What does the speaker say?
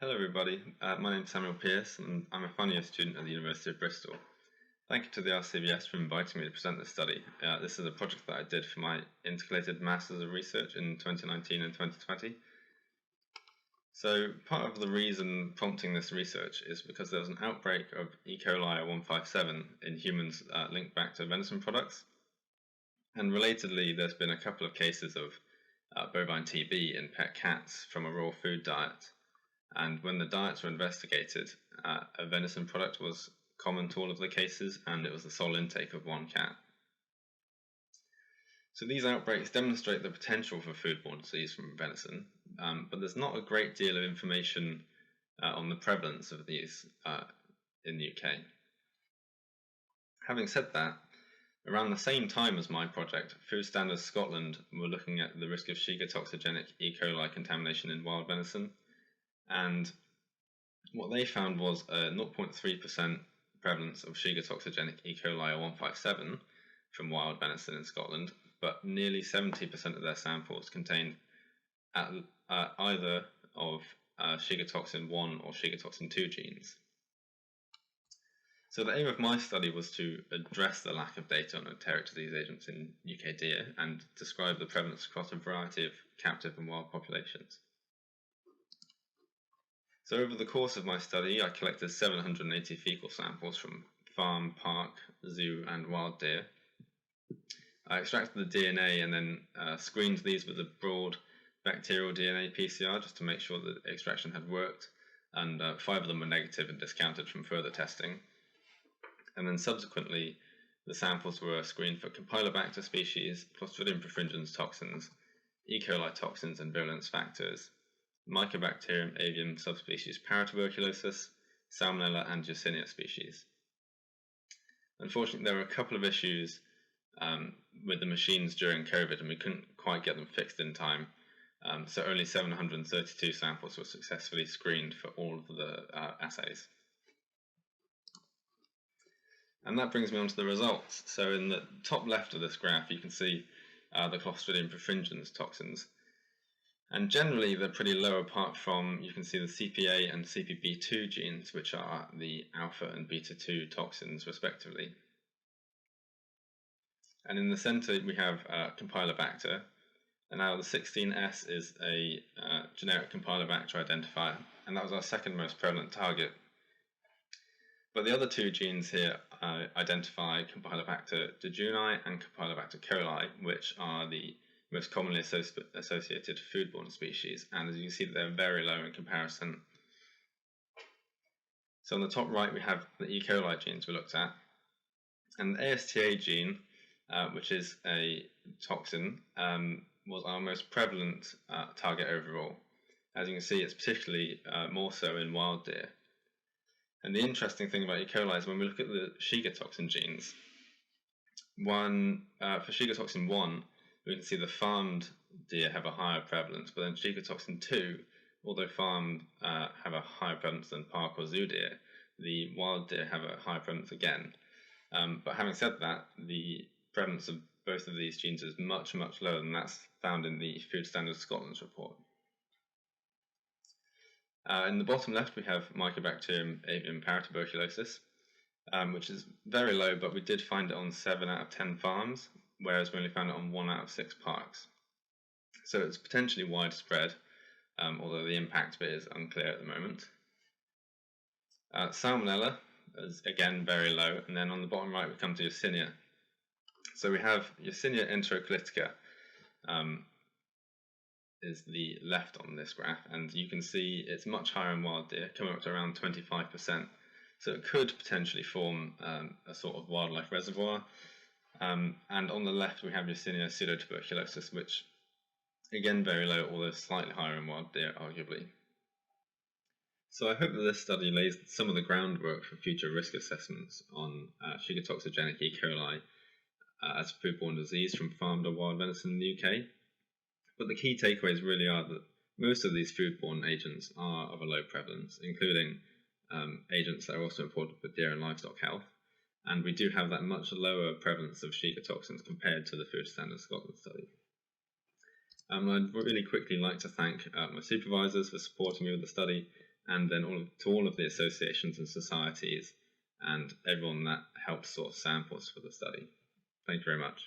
Hello everybody, my name is Samuel Pearce and I'm a final year student at the University of Bristol. Thank you to the RCVS for inviting me to present this study. This is a project that I did for my intercalated Masters of Research in 2019 and 2020. So part of the reason prompting this research is because there was an outbreak of E. coli 157 in humans linked back to venison products. And relatedly, there's been a couple of cases of bovine TB in pet cats from a raw food diet. And when the diets were investigated, a venison product was common to all of the cases, and it was the sole intake of one cat. So these outbreaks demonstrate the potential for foodborne disease from venison, but there's not a great deal of information on the prevalence of these in the UK. Having said that, around the same time as my project, Food Standards Scotland were looking at the risk of Shiga toxigenic E. coli contamination in wild venison. And what they found was a 0.3% prevalence of Shiga toxigenic E. coli 157 from wild venison in Scotland, but nearly 70% of their samples contained either of Shiga toxin 1 or Shiga toxin 2 genes. So the aim of my study was to address the lack of data on enteric disease agents in UK deer and describe the prevalence across a variety of captive and wild populations. So over the course of my study, I collected 780 fecal samples from farm, park, zoo and wild deer. I extracted the DNA and then screened these with a broad bacterial DNA PCR just to make sure that the extraction had worked, and 5 of them were negative and discounted from further testing. And then subsequently, the samples were screened for Campylobacter species, Clostridium perfringens toxins, E. coli toxins and virulence factors, Mycobacterium avium subspecies Paratuberculosis, Salmonella and Yersinia species. Unfortunately, there were a couple of issues with the machines during COVID, and we couldn't quite get them fixed in time. So only 732 samples were successfully screened for all of the assays. And that brings me on to the results. So in the top left of this graph, you can see the Clostridium perfringens toxins. And generally, they're pretty low apart from, you can see the CPA and CPB2 genes, which are the alpha and beta 2 toxins, respectively. And in the center, we have Campylobacter. And now the 16S is a generic Campylobacter identifier, and that was our second most prevalent target. But the other two genes here identify Campylobacter jejuni and Campylobacter coli, which are the most commonly associated foodborne species, and as you can see, they're very low in comparison. So on the top right, we have the E. coli genes we looked at, and the ASTA gene, which is a toxin, was our most prevalent target overall. As you can see, it's particularly more so in wild deer. And the interesting thing about E. coli is when we look at the Shiga toxin genes, for Shiga toxin 1, we can see the farmed deer have a higher prevalence, but then Shiga toxin 2, although farmed have a higher prevalence than park or zoo deer, the wild deer have a higher prevalence again. But having said that, the prevalence of both of these genes is much, much lower than that's found in the Food Standards Scotland's report. In the bottom left, we have Mycobacterium avium Paratuberculosis, which is very low, but we did find it on 7 out of 10 farms, whereas we only found it on 1 out of 6 parks. So it's potentially widespread, although the impact of it is unclear at the moment. Salmonella is again very low, and then on the bottom right we come to Yersinia. So we have Yersinia enterocolitica is the left on this graph, and you can see it's much higher in wild deer, coming up to around 25%. So it could potentially form a sort of wildlife reservoir. And on the left we have Yersinia pseudotuberculosis, which again very low, although slightly higher in wild deer arguably. So I hope that this study lays some of the groundwork for future risk assessments on Shiga toxigenic E. coli as a foodborne disease from farmed or wild venison in the UK. But the key takeaways really are that most of these foodborne agents are of a low prevalence, including agents that are also important for deer and livestock health. And we do have that much lower prevalence of Shiga toxins compared to the Food Standards Scotland study. I'd really quickly like to thank my supervisors for supporting me with the study, and then to all of the associations and societies and everyone that helps source samples for the study. Thank you very much.